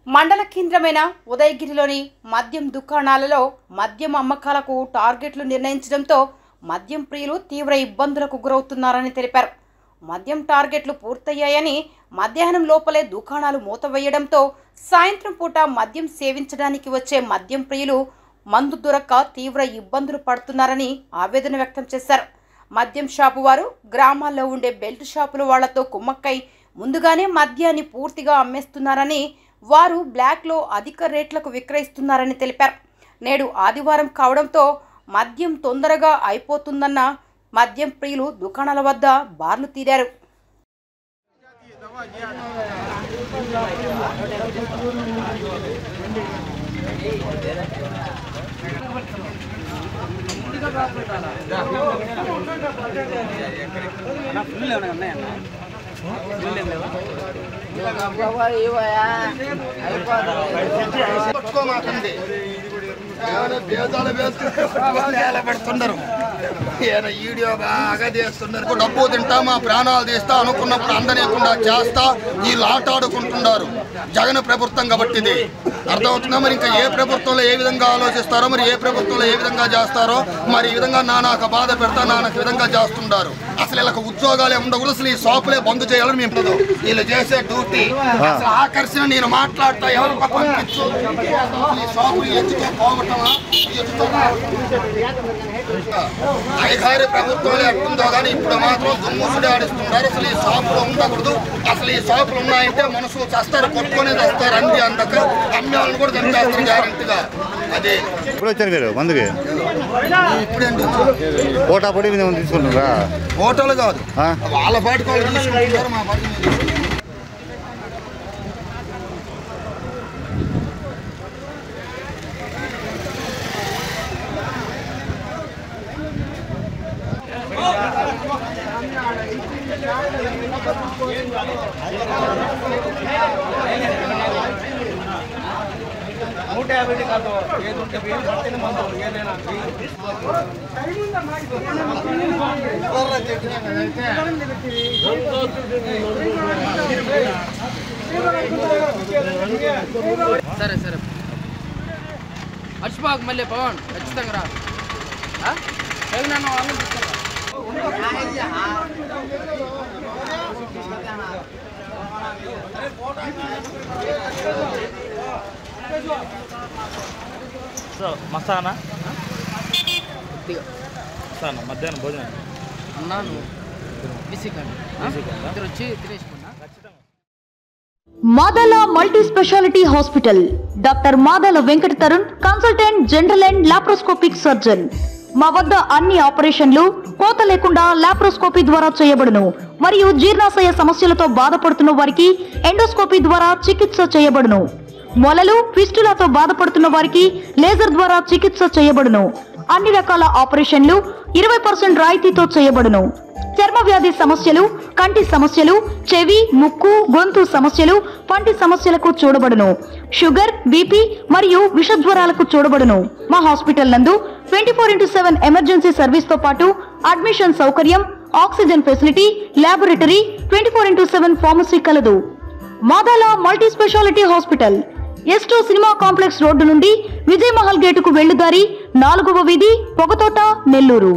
మండల కేంద్రమైన ఉదయగిరిలోని మద్యం దుకాణాలలో మద్యం అమ్మకాలకు టార్గెట్లు నిర్ణయించడంతో మద్యం ప్రియులు తీవ్ర ఇబ్బందులకు గురవుతున్నారని తెలిపారు. మద్యం టార్గెట్లు పూర్తయ్యాయని మధ్యాహ్నం లోపలే దుకాణాలు మూతవేయడంతో సాయంత్రం పూట మద్యం సేవించడానికి వచ్చే మద్యం ప్రియులు మందు దొరక్క తీవ్ర ఇబ్బందులు పడుతున్నారని ఆవేదన వ్యక్తం చేశారు. మద్యం షాపు వారు గ్రామాల్లో ఉండే బెల్ట్ షాపుల వాళ్లతో కుమ్మక్కై ముందుగానే మద్యాన్ని పూర్తిగా అమ్మేస్తున్నారని, వారు బ్లాక్లో అధిక రేట్లకు విక్రయిస్తున్నారని తెలిపారు. నేడు ఆదివారం కావడంతో మద్యం తొందరగా అయిపోతుందన్న మద్యం ప్రియులు దుకాణాల వద్ద బార్లు తీరారు. పెడుతున్నారు, వీడియో బాగా తీస్తున్నారు. డబ్బు తింటా మా ప్రాణాలు తీస్తా అనుకున్నప్పుడు అందనీయకుండా చేస్తా వీళ్ళు ఆట ఆడుకుంటున్నారు. జగన్ ప్రభుత్వం కాబట్టి ఇది అర్థమవుతుందా? మరి ఇంకా ఏ ప్రభుత్వంలో ఏ విధంగా ఆలోచిస్తారో, మరి ఏ ప్రభుత్వంలో ఏ విధంగా చేస్తారో, మరి ఈ విధంగా నానాక బాధ పెడతా నానాక విధంగా చేస్తుంటారు. అసలు వీళ్ళకి ఉద్యోగాలే ఉండకూడదు, అసలు ఈ షాపులే బంద్ చేయాలని మేము వీళ్ళు చేసే డ్యూటీ. అసలు ఆకర్షణ నేను మాట్లాడతా ఎవరికి పంపించు, ఈ షాపులు ఎత్తుకో పోవటమా, అధికారి ప్రభుత్వాలు ఎట్టుందో కానీ ఇప్పుడు మాత్రం దుమ్ముసుడి ఆడిస్తున్నారు. అసలు ఈ షాపులు ఉండకూడదు, అసలు ఈ షాపులు ఉన్నాయంటే మనుషులు చేస్తారు, కొట్టుకొని చేస్తారు. అంది అందక అమ్మే వాళ్ళని కూడా చంపేస్తారు గ్యారెంటీగా. అదే ఇప్పుడు వచ్చారు మీరు మందుకి, ఇప్పుడేంటి ఓటా పొడి మీద తీసుకుంటారా? ఓటోలు కాదు, వాళ్ళ పాటికి వాళ్ళు తీసుకుంటున్నారు, మా పాటికి సరే సరే మర్చిపోకు, మళ్ళీ పవన్ ఖచ్చితంగా రా. నన్ను వాళ్ళని తీసుకురా. మసానా మధ్యాహ్నం భోజనం అన్నాను వచ్చి తినేసుకున్నా. Madala multi speciality hospital doctor Madala Venkata Tarun, consultant general and laparoscopic surgeon. మా వద్ద అన్ని ఆపరేషన్లు కోత లేకుండా లాప్రోస్కోపీ ద్వారా చేయబడును మరియు జీర్ణాశయ సమస్యలతో బాధపడుతున్న వారికి ఎండోస్కోపీ ద్వారా చికిత్స చేయబడును. మొలలు ఫిస్టులాతో బాధపడుతున్న వారికి లేజర్ ద్వారా చికిత్స చేయబడును. అన్ని రకాల ఆపరేషన్లు 20% రాయితీతో చేయబడును. చర్మ వ్యాధి సమస్యలు, కంటి సమస్యలు, చెవి, ముక్కు, గొంతు సమస్యలు, పంటి సమస్యలకు చూడబడును. షుగర్, బీపీ మరియు విషజ్వరాలకు చూడబడును. మా హాస్పిటల్ నందు 24/7 ఎమర్జెన్సీ సర్వీస్ తో పాటు అడ్మిషన్ సౌకర్యం, ఆక్సిజన్ ఫెసిలిటీ, ల్యాబొరేటరీ, 24/7 ఫార్మసీ కలదు. Madala multi speciality hospital S2 cinema complex road నుండి విజయమహల్ గేటుకు వెళ్లుదారి 4వ వీధి, పొగతోట, నెల్లూరు.